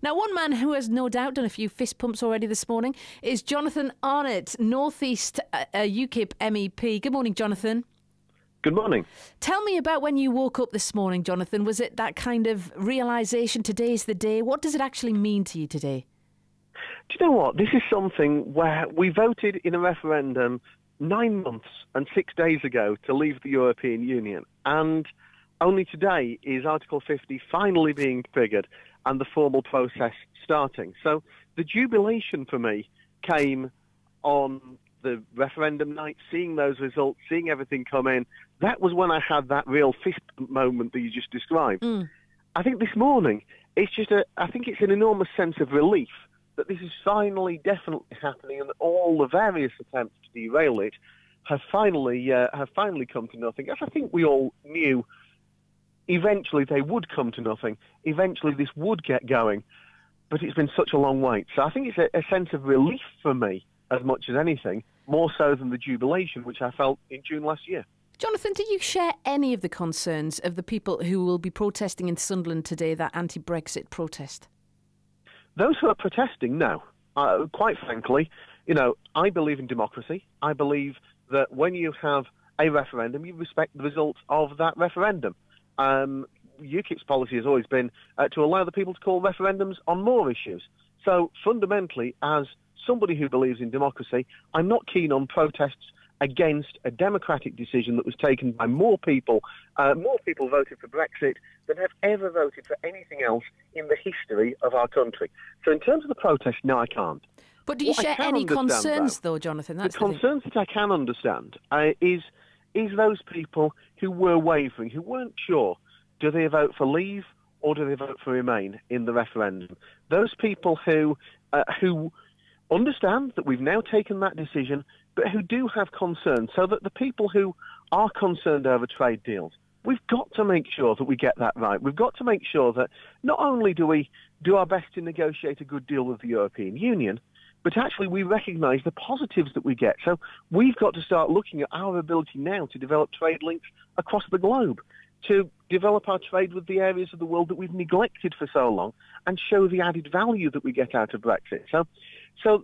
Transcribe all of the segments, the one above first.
Now, one man who has no doubt done a few fist pumps already this morning is Jonathan Arnott, North East UKIP MEP. Good morning, Jonathan. Good morning. Tell me about when you woke up this morning, Jonathan. Was it that kind of realisation, today's the day? What does it actually mean to you today? Do you know what? This is something where we voted in a referendum 9 months and 6 days ago to leave the European Union. And only today is Article 50 finally being triggered and the formal process starting. So the jubilation for me came on the referendum night, seeing those results, seeing everything come in. That was when I had that real fist bump moment that you just described. I think this morning, I think it's an enormous sense of relief that this is finally definitely happening, and that all the various attempts to derail it have finally come to nothing. As I think we all knew, eventually they would come to nothing. Eventually this would get going, but it's been such a long wait. So I think it's a sense of relief for me as much as anything, more so than the jubilation which I felt in June last year. Jonathan, do you share any of the concerns of the people who will be protesting in Sunderland today, that anti-Brexit protest? Those who are protesting, no. Quite frankly, I believe in democracy. I believe that when you have a referendum, you respect the results of that referendum. UKIP's policy has always been to allow the people to call referendums on more issues. So fundamentally, as somebody who believes in democracy, I'm not keen on protests against a democratic decision that was taken by more people. More people voted for Brexit than have ever voted for anything else in the history of our country. So in terms of the protest, no, I can't. But do you share any concerns, though, Jonathan? That's the concerns that I can understand is those people who were wavering, who weren't sure, do they vote for leave or do they vote for remain in the referendum? Those people who understand that we've now taken that decision, but who do have concerns, so that the people who are concerned over trade deals, we've got to make sure that we get that right. We've got to make sure that not only do we do our best to negotiate a good deal with the European Union, but actually we recognise the positives that we get. So we've got to start looking at our ability now to develop trade links across the globe, to develop our trade with the areas of the world that we've neglected for so long, and show the added value that we get out of Brexit. So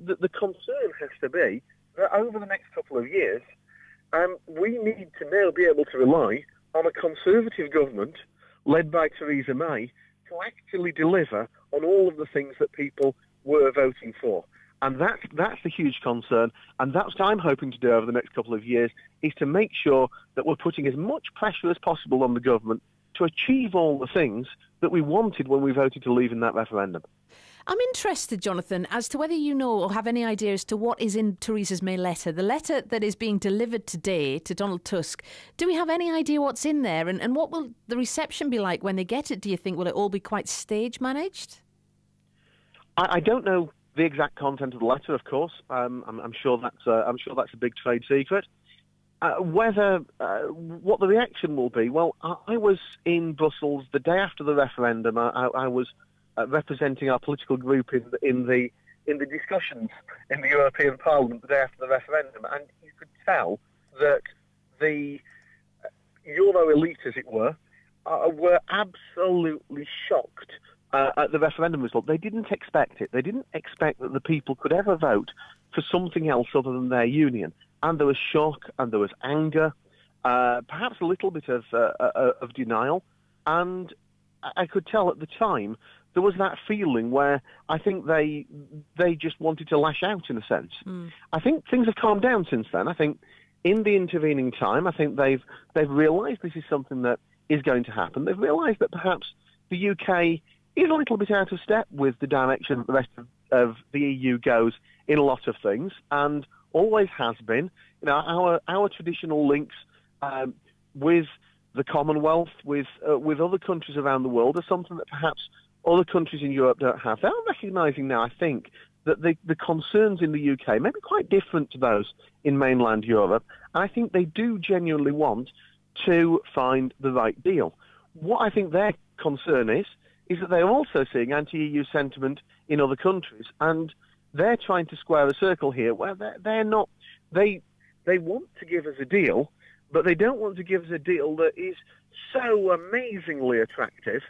the concern has to be that over the next couple of years, we need to now be able to rely on a Conservative government led by Theresa May to actually deliver on all of the things that people were voting for. And that's the huge concern, and that's what I'm hoping to do over the next couple of years, is to make sure that we're putting as much pressure as possible on the government to achieve all the things that we wanted when we voted to leave in that referendum. I'm interested, Jonathan, as to whether you know or have any idea as to what is in Theresa May's letter, the letter that is being delivered today to Donald Tusk. Do we have any idea what's in there, and what will the reception be like when they get it, do you think? Will it all be quite stage managed? I don't know the exact content of the letter, of course. I'm sure that's a big trade secret. What the reaction will be? Well, I was in Brussels the day after the referendum. I was representing our political group in the discussions in the European Parliament the day after the referendum, and you could tell that the Euro elite, as it were absolutely shocked at the referendum result. They didn't expect it. They didn't expect that the people could ever vote for something else other than their union. And there was shock, and there was anger, perhaps a little bit of denial. And I could tell at the time there was that feeling where I think they just wanted to lash out, in a sense. I think things have calmed down since then. I think in the intervening time, I think they've realised this is something that is going to happen. They've realised that perhaps the UK is a little bit out of step with the direction that the rest of the EU goes in a lot of things, and always has been. Our traditional links with the Commonwealth, with other countries around the world, are something that perhaps other countries in Europe don't have. They are recognising now, I think, that the concerns in the UK may be quite different to those in mainland Europe, and I think they do genuinely want to find the right deal. What I think their concern is that they're also seeing anti-EU sentiment in other countries, and they're trying to square a circle here where they're not. They want to give us a deal, but they don't want to give us a deal that is so amazingly attractive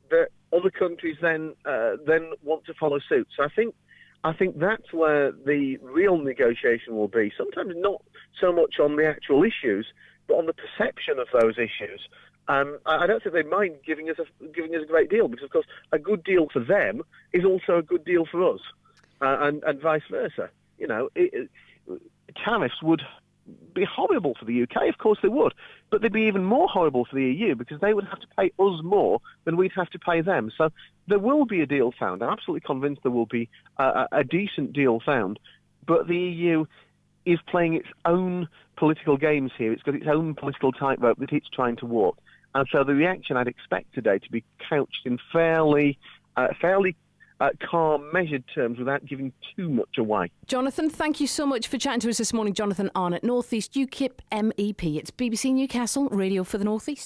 that other countries then want to follow suit. So I think that's where the real negotiation will be. Sometimes not so much on the actual issues, but on the perception of those issues. I don't think they mind giving us a great deal, because of course a good deal for them is also a good deal for us, and vice versa. You know, tariffs would be horrible for the UK, of course they would, but they'd be even more horrible for the EU, because they would have to pay us more than we'd have to pay them. So there will be a deal found. I'm absolutely convinced there will be a decent deal found, but the EU is playing its own political games here. It's got its own political tightrope that it's trying to walk. And so the reaction I'd expect today to be couched in fairly calm, measured terms without giving too much away. Jonathan, thank you so much for chatting to us this morning. Jonathan Arnott, North East UKIP MEP. It's BBC Newcastle, Radio for the North East.